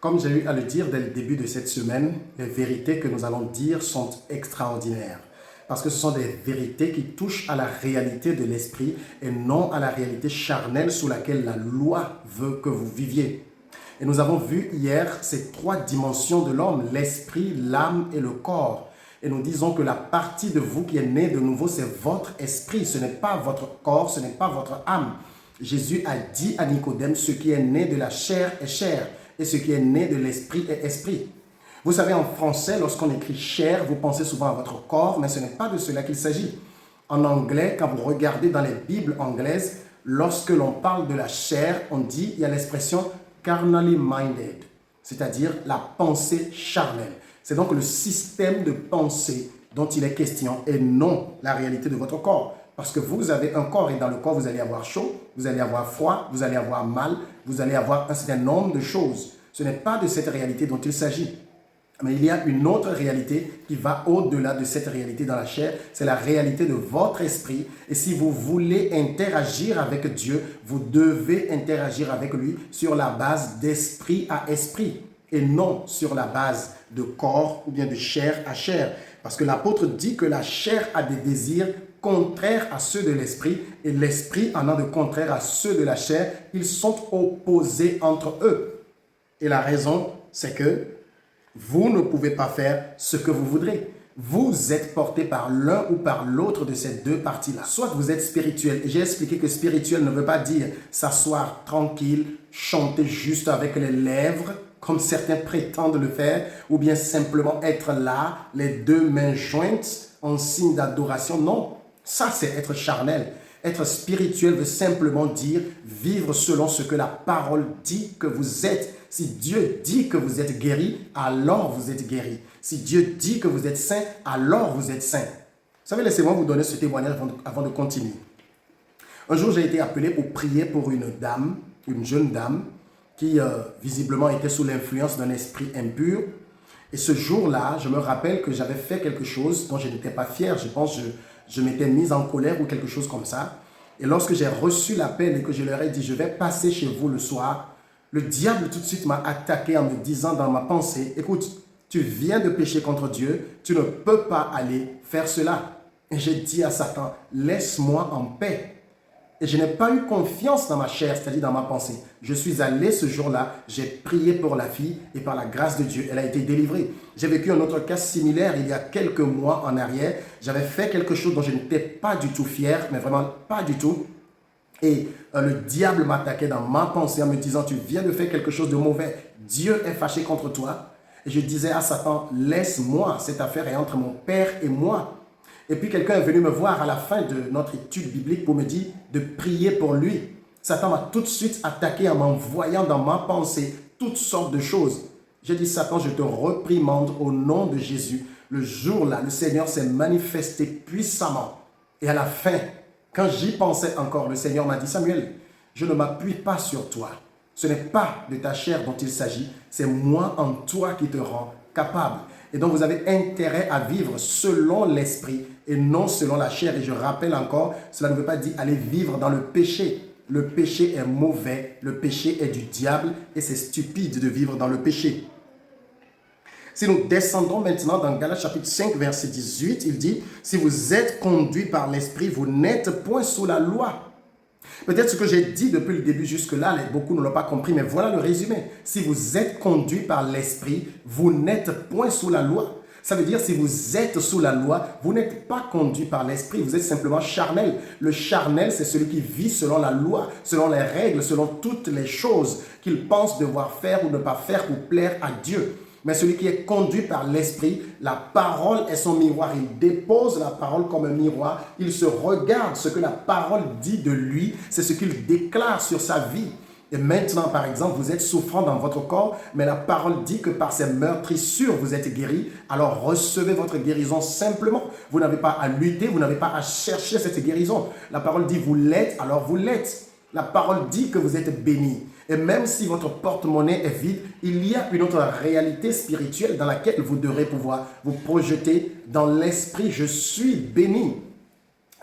Comme j'ai eu à le dire dès le début de cette semaine, les vérités que nous allons dire sont extraordinaires. Parce que ce sont des vérités qui touchent à la réalité de l'esprit et non à la réalité charnelle sous laquelle la loi veut que vous viviez. Et nous avons vu hier ces trois dimensions de l'homme, l'esprit, l'âme et le corps. Et nous disons que la partie de vous qui est née de nouveau, c'est votre esprit, ce n'est pas votre corps, ce n'est pas votre âme. Jésus a dit à Nicodème, ce qui est né de la chair est chair, et ce qui est né de l'esprit est esprit. Vous savez, en français, lorsqu'on écrit chair, vous pensez souvent à votre corps, mais ce n'est pas de cela qu'il s'agit. En anglais, quand vous regardez dans les Bibles anglaises, lorsque l'on parle de la chair, on dit, il y a l'expression carnally minded, c'est-à-dire la pensée charnelle. C'est donc le système de pensée dont il est question et non la réalité de votre corps. Parce que vous avez un corps et dans le corps, vous allez avoir chaud, vous allez avoir froid, vous allez avoir mal, vous allez avoir un certain nombre de choses. Ce n'est pas de cette réalité dont il s'agit. Mais il y a une autre réalité qui va au-delà de cette réalité dans la chair. C'est la réalité de votre esprit. Et si vous voulez interagir avec Dieu, vous devez interagir avec lui sur la base d'esprit à esprit et non sur la base de corps ou bien de chair à chair. Parce que l'apôtre dit que la chair a des désirs contraires à ceux de l'esprit et l'esprit en a de contraires à ceux de la chair. Ils sont opposés entre eux. Et la raison, c'est que vous ne pouvez pas faire ce que vous voudrez. Vous êtes porté par l'un ou par l'autre de ces deux parties-là. Soit vous êtes spirituel. Et j'ai expliqué que spirituel ne veut pas dire s'asseoir tranquille, chanter juste avec les lèvres, comme certains prétendent le faire, ou bien simplement être là, les deux mains jointes, en signe d'adoration. Non, ça c'est être charnel. Être spirituel veut simplement dire vivre selon ce que la parole dit que vous êtes. Si Dieu dit que vous êtes guéri, alors vous êtes guéri. Si Dieu dit que vous êtes saint, alors vous êtes saint. Vous savez, laissez-moi vous donner ce témoignage avant de continuer. Un jour, j'ai été appelé pour prier pour une dame, une jeune dame, qui visiblement était sous l'influence d'un esprit impur. Et ce jour-là, je me rappelle que j'avais fait quelque chose dont je n'étais pas fier. Je pense que je m'étais mise en colère ou quelque chose comme ça. Et lorsque j'ai reçu l'appel et que je leur ai dit, je vais passer chez vous le soir, le diable tout de suite m'a attaqué en me disant dans ma pensée, écoute, tu viens de pécher contre Dieu, tu ne peux pas aller faire cela. Et j'ai dit à Satan, laisse-moi en paix. Et je n'ai pas eu confiance dans ma chair, c'est-à-dire dans ma pensée. Je suis allé ce jour-là, j'ai prié pour la fille et par la grâce de Dieu, elle a été délivrée. J'ai vécu un autre cas similaire il y a quelques mois en arrière. J'avais fait quelque chose dont je n'étais pas du tout fier, mais vraiment pas du tout. Et le diable m'attaquait dans ma pensée en me disant, tu viens de faire quelque chose de mauvais. Dieu est fâché contre toi. Et je disais à Satan, laisse-moi, cette affaire est entre mon père et moi. Et puis quelqu'un est venu me voir à la fin de notre étude biblique pour me dire de prier pour lui. Satan m'a tout de suite attaqué en m'envoyant dans ma pensée toutes sortes de choses. J'ai dit, Satan, je te reprimande au nom de Jésus. Le jour-là, le Seigneur s'est manifesté puissamment. Et à la fin, quand j'y pensais encore, le Seigneur m'a dit, Samuel, je ne m'appuie pas sur toi. Ce n'est pas de ta chair dont il s'agit, c'est moi en toi qui te rend capable. Et donc vous avez intérêt à vivre selon l'esprit et non selon la chair. Et je rappelle encore, cela ne veut pas dire aller vivre dans le péché. Le péché est mauvais, le péché est du diable et c'est stupide de vivre dans le péché. Si nous descendons maintenant dans Galates chapitre 5, verset 18, il dit, si vous êtes conduits par l'esprit, vous n'êtes point sous la loi. Peut-être ce que j'ai dit depuis le début jusque-là, beaucoup ne l'ont pas compris, mais voilà le résumé. Si vous êtes conduits par l'esprit, vous n'êtes point sous la loi. Ça veut dire si vous êtes sous la loi, vous n'êtes pas conduit par l'esprit, vous êtes simplement charnel. Le charnel, c'est celui qui vit selon la loi, selon les règles, selon toutes les choses qu'il pense devoir faire ou ne pas faire pour plaire à Dieu. Mais celui qui est conduit par l'esprit, la parole est son miroir. Il dépose la parole comme un miroir. Il se regarde. Ce que la parole dit de lui, c'est ce qu'il déclare sur sa vie. Et maintenant, par exemple, vous êtes souffrant dans votre corps, mais la parole dit que par ces meurtrissures, vous êtes guéri. Alors recevez votre guérison simplement. Vous n'avez pas à lutter, vous n'avez pas à chercher cette guérison. La parole dit vous l'êtes, alors vous l'êtes. La parole dit que vous êtes béni. Et même si votre porte-monnaie est vide, il y a une autre réalité spirituelle dans laquelle vous devrez pouvoir vous projeter dans l'esprit. Je suis béni.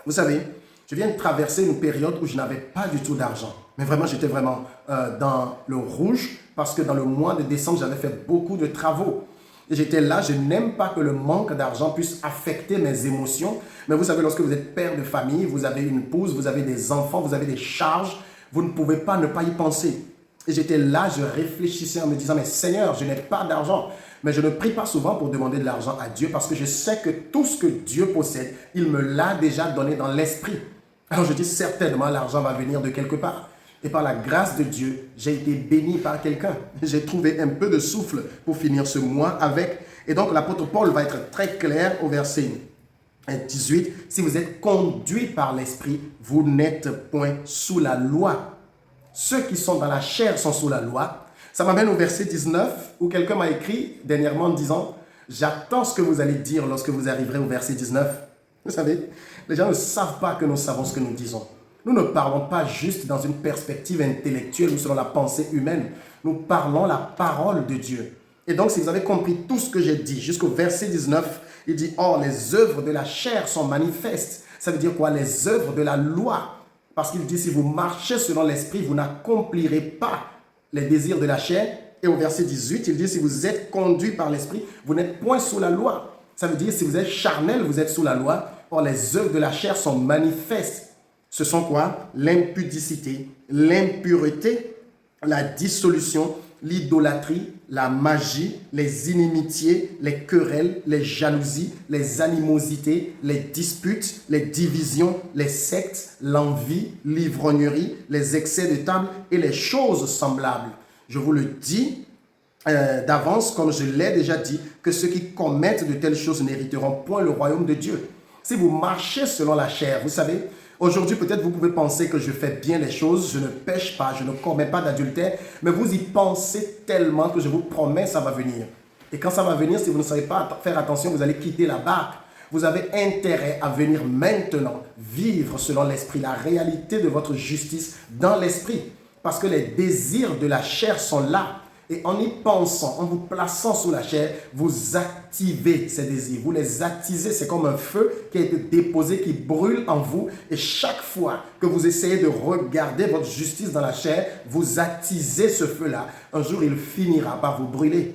Vous savez, je viens de traverser une période où je n'avais pas du tout d'argent. Mais vraiment, j'étais vraiment dans le rouge parce que dans le mois de décembre, j'avais fait beaucoup de travaux. Et j'étais là, je n'aime pas que le manque d'argent puisse affecter mes émotions. Mais vous savez, lorsque vous êtes père de famille, vous avez une épouse, vous avez des enfants, vous avez des charges, vous ne pouvez pas ne pas y penser. Et j'étais là, je réfléchissais en me disant, mais Seigneur, je n'ai pas d'argent. Mais je ne prie pas souvent pour demander de l'argent à Dieu parce que je sais que tout ce que Dieu possède, il me l'a déjà donné dans l'esprit. Alors je dis certainement l'argent va venir de quelque part. Et par la grâce de Dieu, j'ai été béni par quelqu'un. J'ai trouvé un peu de souffle pour finir ce mois avec. Et donc l'apôtre Paul va être très clair au verset 18. Si vous êtes conduit par l'esprit, vous n'êtes point sous la loi. Ceux qui sont dans la chair sont sous la loi. Ça m'amène au verset 19 où quelqu'un m'a écrit dernièrement en disant « J'attends ce que vous allez dire lorsque vous arriverez au verset 19. » Vous savez, les gens ne savent pas que nous savons ce que nous disons. Nous ne parlons pas juste dans une perspective intellectuelle ou selon la pensée humaine. Nous parlons la parole de Dieu. Et donc, si vous avez compris tout ce que j'ai dit jusqu'au verset 19, il dit « Or, les œuvres de la chair sont manifestes. » Ça veut dire quoi? Les œuvres de la loi. Parce qu'il dit « Si vous marchez selon l'esprit, vous n'accomplirez pas les désirs de la chair. » Et au verset 18, il dit « Si vous êtes conduit par l'esprit, vous n'êtes point sous la loi. » Ça veut dire si vous êtes charnel, vous êtes sous la loi. Or, les œuvres de la chair sont manifestes. Ce sont quoi? L'impudicité, l'impureté, la dissolution, l'idolâtrie, la magie, les inimitiés, les querelles, les jalousies, les animosités, les disputes, les divisions, les sectes, l'envie, l'ivrognerie, les excès de table et les choses semblables. Je vous le dis d'avance, comme je l'ai déjà dit, que ceux qui commettent de telles choses n'hériteront point le royaume de Dieu. Si vous marchez selon la chair, vous savez, aujourd'hui, peut-être vous pouvez penser que je fais bien les choses, je ne pêche pas, je ne commets pas d'adultère, mais vous y pensez tellement que je vous promets, ça va venir. Et quand ça va venir, si vous ne savez pas faire attention, vous allez quitter la barque. Vous avez intérêt à venir maintenant vivre selon l'esprit, la réalité de votre justice dans l'esprit. Parce que les désirs de la chair sont là. Et en y pensant, en vous plaçant sous la chair, vous activez ces désirs. Vous les attisez, c'est comme un feu qui a été déposé, qui brûle en vous. Et chaque fois que vous essayez de regarder votre justice dans la chair, vous attisez ce feu-là. Un jour, il finira par vous brûler.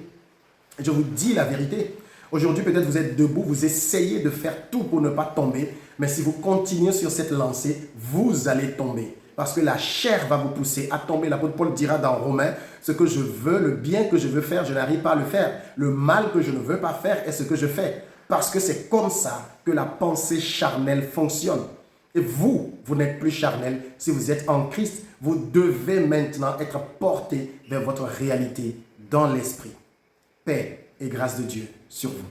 Et je vous dis la vérité. Aujourd'hui, peut-être vous êtes debout, vous essayez de faire tout pour ne pas tomber. Mais si vous continuez sur cette lancée, vous allez tomber. Parce que la chair va vous pousser à tomber. L'apôtre Paul dira dans Romains, ce que je veux, le bien que je veux faire, je n'arrive pas à le faire. Le mal que je ne veux pas faire est ce que je fais. Parce que c'est comme ça que la pensée charnelle fonctionne. Et vous n'êtes plus charnel. Si vous êtes en Christ, vous devez maintenant être porté vers votre réalité dans l'esprit. Paix et grâce de Dieu sur vous.